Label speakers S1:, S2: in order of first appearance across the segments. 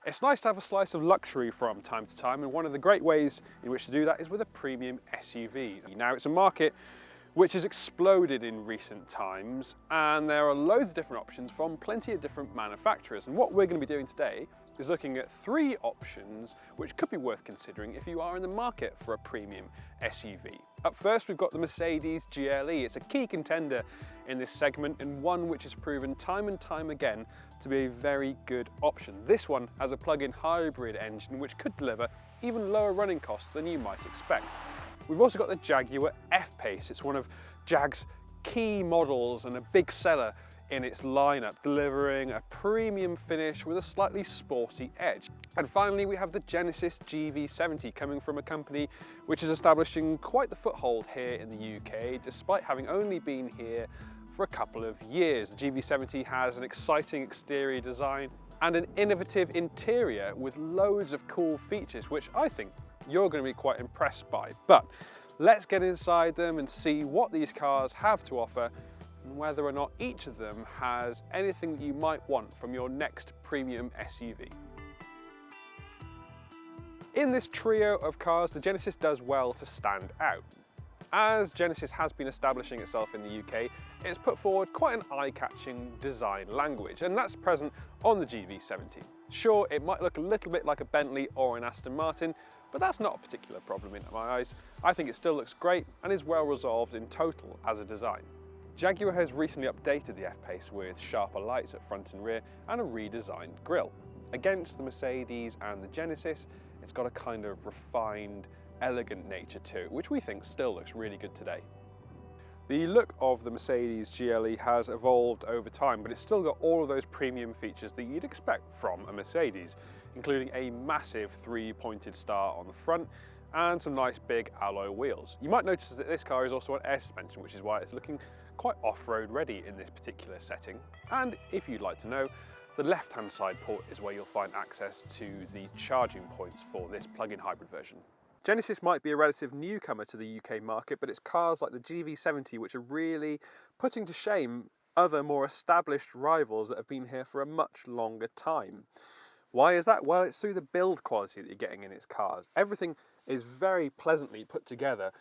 S1: It's nice to have a slice of luxury from time to time, and one of the great ways in which to do that is with a premium SUV. Now, it's a market which has exploded in recent times, and there are loads of different options from plenty of different manufacturers. And what we're going to be doing today is looking at 3 options which could be worth considering if you are in the market for a premium SUV. Up first, we've got the Mercedes GLE. It's a key contender in this segment and one which has proven time and time again to be a very good option. This one has a plug-in hybrid engine which could deliver even lower running costs than you might expect. We've also got the Jaguar F-Pace. It's one of Jag's key models and a big seller in its lineup, delivering a premium finish with a slightly sporty edge. And finally, we have the Genesis GV70, coming from a company which is establishing quite the foothold here in the UK, despite having only been here for a couple of years. The GV70 has an exciting exterior design and an innovative interior with loads of cool features, which I think you're going to be quite impressed by. But let's get inside them and see what these cars have to offer and whether or not each of them has anything that you might want from your next premium SUV. In this trio of cars, the Genesis does well to stand out. As Genesis has been establishing itself in the UK, it's put forward quite an eye-catching design language, and that's present on the GV70. Sure, it might look a little bit like a Bentley or an Aston Martin, but that's not a particular problem in my eyes. I think it still looks great and is well resolved in total as a design. Jaguar has recently updated the F-Pace with sharper lights at front and rear and a redesigned grille. Against the Mercedes and the Genesis, it's got a kind of refined, elegant nature to it, which we think still looks really good today. The look of the Mercedes GLE has evolved over time, but it's still got all of those premium features that you'd expect from a Mercedes, including a massive 3-pointed star on the front and some nice big alloy wheels. You might notice that this car is also on air suspension, which is why it's looking quite off-road ready in this particular setting. And if you'd like to know, the left-hand side port is where you'll find access to the charging points for this plug-in hybrid version. Genesis might be a relative newcomer to the UK market, but it's cars like the GV70 which are really putting to shame other more established rivals that have been here for a much longer time. Why is that? Well, it's through the build quality that you're getting in its cars. Everything is very pleasantly put together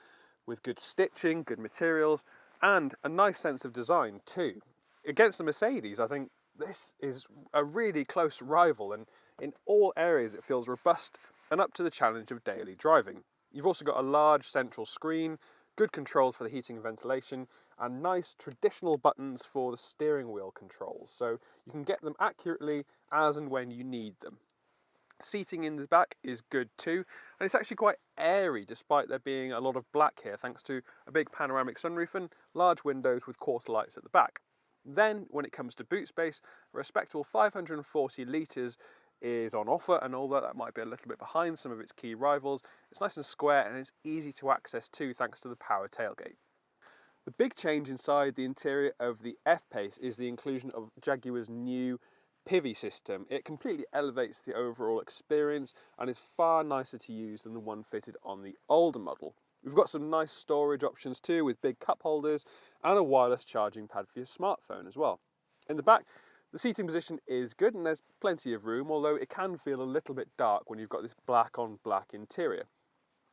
S1: with good stitching, good materials, and a nice sense of design too. Against the Mercedes, I think this is a really close rival, and in all areas it feels robust and up to the challenge of daily driving. You've also got a large central screen, good controls for the heating and ventilation, and nice traditional buttons for the steering wheel controls, so you can get them accurately as and when you need them. Seating in the back is good too, and it's actually quite airy despite there being a lot of black here, thanks to a big panoramic sunroof and large windows with quarter lights at the back. Then, when it comes to boot space, a respectable 540 litres is on offer, and although that might be a little bit behind some of its key rivals, it's nice and square and it's easy to access too, thanks to the power tailgate. The big change inside the interior of the F-Pace is the inclusion of Jaguar's new PIVI system. It completely elevates the overall experience and is far nicer to use than the one fitted on the older model. We've got some nice storage options too, with big cup holders and a wireless charging pad for your smartphone as well. In the back, the seating position is good and there's plenty of room, although it can feel a little bit dark when you've got this black on black interior.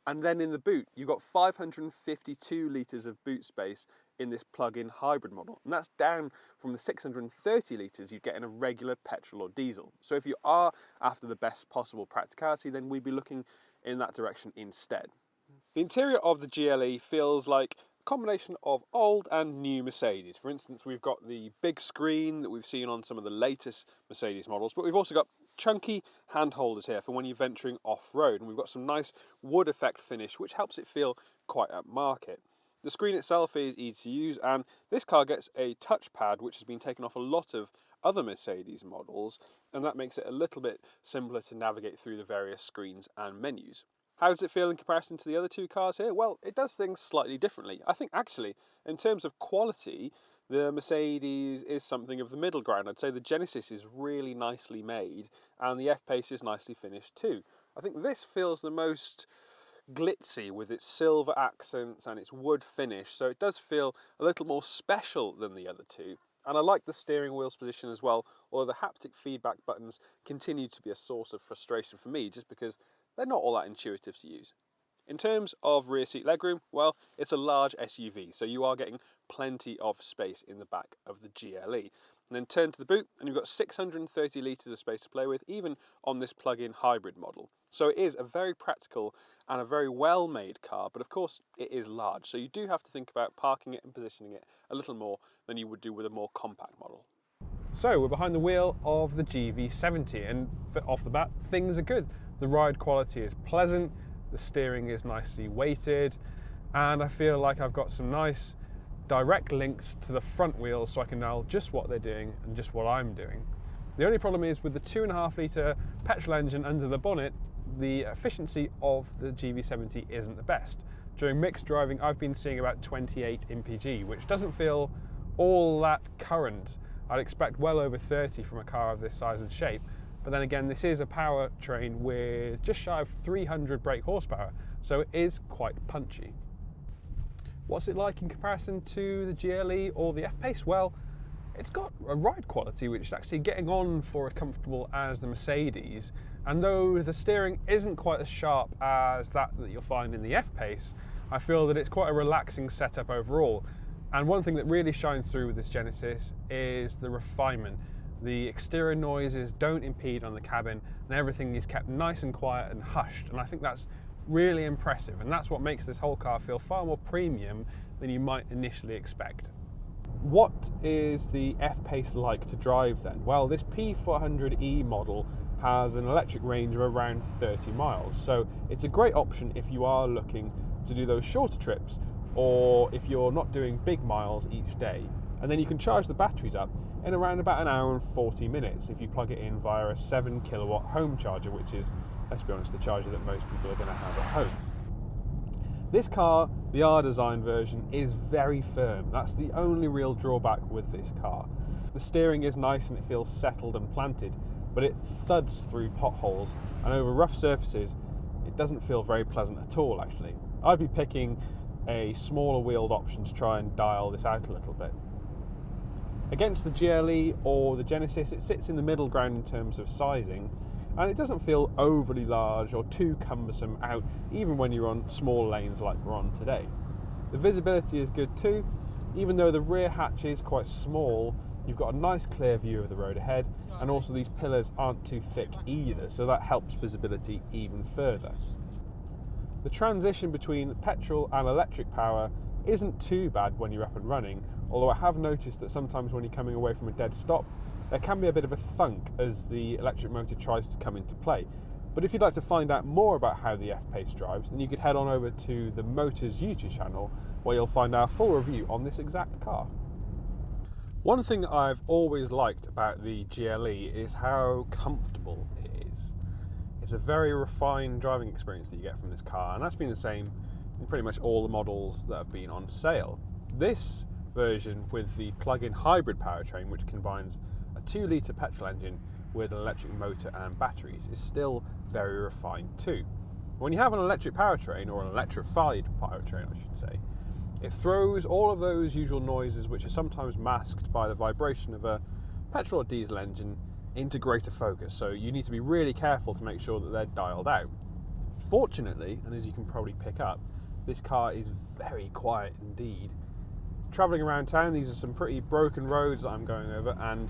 S1: And then in the boot, you've got 552 litres of boot space in this plug-in hybrid model, and that's down from the 630 litres you'd get in a regular petrol or diesel. So if you are after the best possible practicality, then we'd be looking in that direction instead. The interior of the GLE feels like a combination of old and new Mercedes. For instance, we've got the big screen that we've seen on some of the latest Mercedes models, but we've also got chunky hand holders here for when you're venturing off-road, and we've got some nice wood effect finish which helps it feel quite upmarket. The screen itself is easy to use, and this car gets a touchpad which has been taken off a lot of other Mercedes models, and that makes it a little bit simpler to navigate through the various screens and menus. How does it feel in comparison to the other two cars here? Well, it does things slightly differently. I think actually, in terms of quality, the Mercedes is something of the middle ground. I'd say the Genesis is really nicely made, and the F-Pace is nicely finished too. I think this feels the most glitzy with its silver accents and its wood finish, so it does feel a little more special than the other two. And I like the steering wheel's position as well, although the haptic feedback buttons continue to be a source of frustration for me just because they're not all that intuitive to use. In terms of rear seat legroom, well, it's a large SUV, so you are getting plenty of space in the back of the GLE. And then turn to the boot and you've got 630 litres of space to play with, even on this plug-in hybrid model. So it is a very practical and a very well-made car, but of course it is large. So you do have to think about parking it and positioning it a little more than you would do with a more compact model. So we're behind the wheel of the GV70 and off the bat, things are good. The ride quality is pleasant, the steering is nicely weighted, and I feel like I've got some nice direct links to the front wheels so I can know just what they're doing and just what I'm doing. The only problem is with the 2.5 litre petrol engine under the bonnet, the efficiency of the GV70 isn't the best. During mixed driving, I've been seeing about 28 mpg, which doesn't feel all that current. I'd expect well over 30 from a car of this size and shape. But then again, this is a powertrain with just shy of 300 brake horsepower, so it is quite punchy. What's it like in comparison to the GLE or the F-Pace? Well, it's got a ride quality which is actually getting on for as comfortable as the Mercedes, and though the steering isn't quite as sharp as that you'll find in the F-Pace, I feel that it's quite a relaxing setup overall. And one thing that really shines through with this Genesis is the refinement. The exterior noises don't impede on the cabin and everything is kept nice and quiet and hushed, and I think that's really impressive, and that's what makes this whole car feel far more premium than you might initially expect. What is the F-Pace like to drive then? Well, this P400e model has an electric range of around 30 miles, so it's a great option if you are looking to do those shorter trips or if you're not doing big miles each day. And then you can charge the batteries up in around about an hour and 40 minutes if you plug it in via a 7 kilowatt home charger, which is, let's be honest, the charger that most people are going to have at home. This car, the R-Design version, is very firm. That's the only real drawback with this car. The steering is nice and it feels settled and planted, but it thuds through potholes, and over rough surfaces it doesn't feel very pleasant at all actually. I'd be picking a smaller wheeled option to try and dial this out a little bit. Against the GLE or the Genesis, it sits in the middle ground in terms of sizing, and it doesn't feel overly large or too cumbersome out, even when you're on small lanes like we're on today. The visibility is good too. Even though the rear hatch is quite small, you've got a nice clear view of the road ahead, and also these pillars aren't too thick either, so that helps visibility even further. The transition between petrol and electric power isn't too bad when you're up and running, although I have noticed that sometimes when you're coming away from a dead stop, there can be a bit of a thunk as the electric motor tries to come into play. But if you'd like to find out more about how the F-Pace drives, then you could head on over to the Motors YouTube channel, where you'll find our full review on this exact car. One thing that I've always liked about the GLE is how comfortable it is. It's a very refined driving experience that you get from this car, and that's been the same in pretty much all the models that have been on sale. This version with the plug-in hybrid powertrain, which combines a 2 litre petrol engine with an electric motor and batteries, is still very refined too. When you have an electric powertrain, or an electrified powertrain I should say, it throws all of those usual noises which are sometimes masked by the vibration of a petrol or diesel engine into greater focus, so you need to be really careful to make sure that they're dialed out. Fortunately, and as you can probably pick up, this car is very quiet indeed. Travelling around town, these are some pretty broken roads that I'm going over, and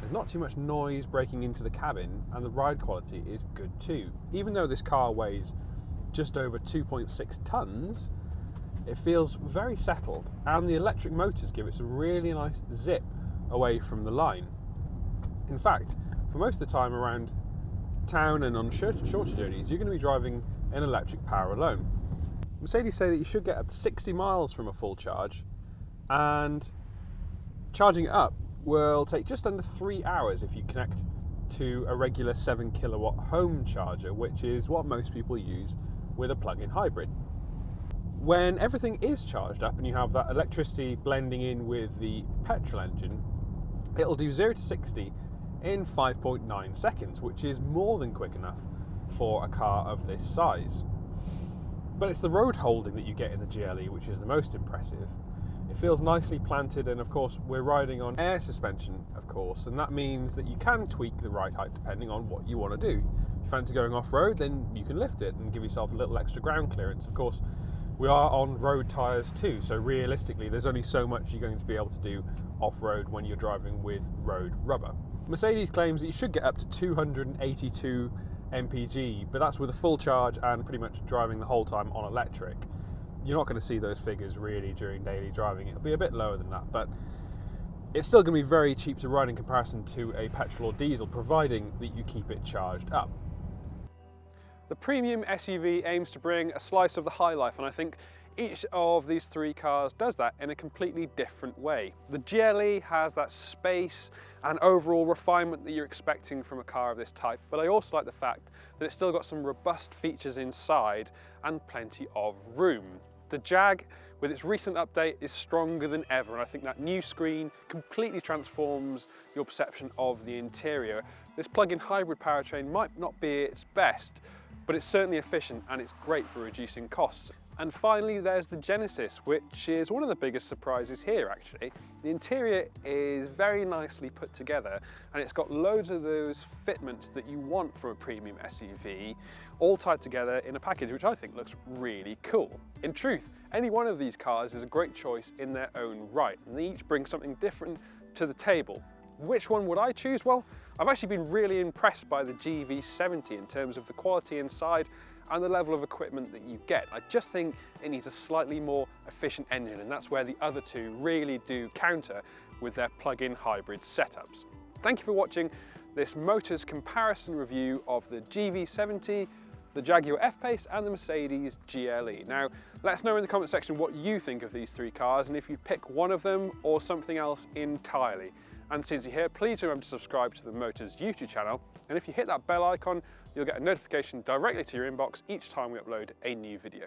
S1: there's not too much noise breaking into the cabin, and the ride quality is good too. Even though this car weighs just over 2.6 tonnes, it feels very settled, and the electric motors give it some really nice zip away from the line. In fact, for most of the time around town and on shorter journeys, you're going to be driving in electric power alone. Mercedes say that you should get up to 60 miles from a full charge, and charging it up will take just under 3 hours if you connect to a regular 7 kilowatt home charger, which is what most people use with a plug-in hybrid. When everything is charged up and you have that electricity blending in with the petrol engine, it'll do 0 to 60 in 5.9 seconds, which is more than quick enough for a car of this size. But it's the road holding that you get in the GLE which is the most impressive. It feels nicely planted, and of course we're riding on air suspension, of course, and that means that you can tweak the ride height depending on what you want to do. If you fancy going off-road, then you can lift it and give yourself a little extra ground clearance. Of course, we are on road tyres too, so realistically there's only so much you're going to be able to do off-road when you're driving with road rubber. Mercedes claims that you should get up to 282 mpg, but that's with a full charge and pretty much driving the whole time on electric. You're not going to see those figures really during daily driving. It'll be a bit lower than that, but it's still going to be very cheap to run in comparison to a petrol or diesel, providing that you keep it charged up. The premium SUV aims to bring a slice of the high life, and I think each of these three cars does that in a completely different way. The GLE has that space and overall refinement that you're expecting from a car of this type, but I also like the fact that it's still got some robust features inside and plenty of room. The Jag, with its recent update, is stronger than ever, and I think that new screen completely transforms your perception of the interior. This plug-in hybrid powertrain might not be its best, but it's certainly efficient and it's great for reducing costs. And finally, there's the Genesis, which is one of the biggest surprises here actually. The interior is very nicely put together, and it's got loads of those fitments that you want from a premium SUV, all tied together in a package which I think looks really cool. In truth, any one of these cars is a great choice in their own right, and they each bring something different to the table. Which one would I choose? Well, I've actually been really impressed by the GV70 in terms of the quality inside and the level of equipment that you get. I just think it needs a slightly more efficient engine, and that's where the other two really do counter with their plug-in hybrid setups. Thank you for watching this Motors comparison review of the GV70, the Jaguar F-Pace and the Mercedes GLE. Now, let us know in the comment section what you think of these three cars and if you'd pick one of them or something else entirely. And since you're here, please remember to subscribe to the Motors YouTube channel, and if you hit that bell icon, you'll get a notification directly to your inbox each time we upload a new video.